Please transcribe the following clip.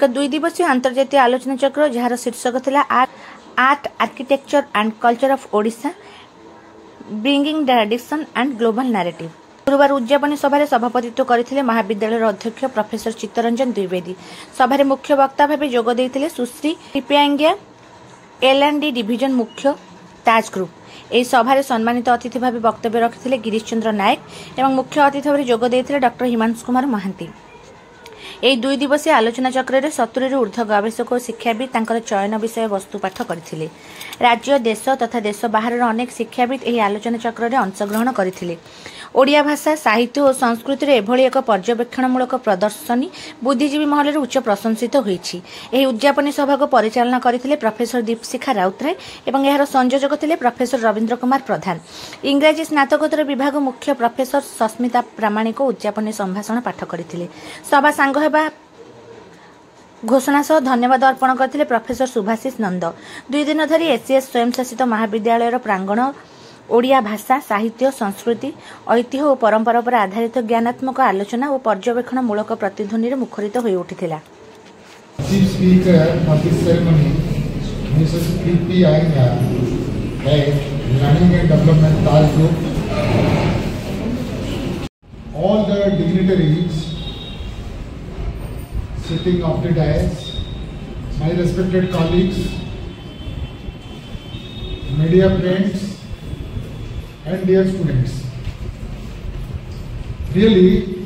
एक 2 दिवसीय अंतर्जातीय आलोचना चक्र जार शीर्षक थिला art architecture and culture of Odisha bringing tradition and global narrative. गुरुवार उद्यापनी सभारे सभापतित्व करथिले महाविद्यालय अध्यक्ष प्रोफेसर चित्तरंजन द्विवेदी। सभारे मुख्य वक्ता भावे जोग देइथिले सुश्री पिपियांगिया L&D डिविजन मुख्य ताज ग्रुप। एही सभारे सम्मानित अतिथि भावे वक्तव्य रखिथिले गिरीश चंद्र नायक एवं मुख्य अतिथि भावे जोग देइथिले डॉक्टर हिमांशु कुमार महांती। एही 2 दिवसीय आलोचना चक्र में 70 ऊर्ध्व गवेषक और शिक्षाविद तांकर चयन विषय वस्तु पाठ करथिले। राज्य देश तथा देश बाहर अनेक शिक्षाविद एही आलोचना चक्र में अंशग्रहण करथिले। ओडिया भाषा साहित्य और संस्कृति रे एभली एक पर्यवेक्षणमूलक प्रदर्शनी बुद्धिजीवी महल उच्च प्रशंसित होईछि। एही उद्यापनी सभा को परिचालना करथिले प्रोफेसर दीपशिखा राउतराय एवं एहार संयोजक थिले प्रोफेसर रविंद्र कुमार प्रधान। इंग्राजी स्नातकोत्तर विभाग मुख्य प्रोफेसर सस्मिता प्रामाणिक उद्यापनी संभाषण पाठ करथिले। सभा सांग हेबा घोषणा सह धन्यवाद अर्पण करथिले प्रोफेसर सुभाषिष नंद। 2 दिन धरी एसीएस स्वयंशासित महाविद्यालय प्रांगण ओडिया भाषा साहित्य संस्कृति ऐतिह्य और परंपरा पर आधारित ज्ञानात्मक आलोचना और पर्यवेक्षण मूलक प्रतिध्वनि मुखरित हो उठिथिला। All the dignitaries sitting off the dais, my respected colleagues, media friends, and dear students, really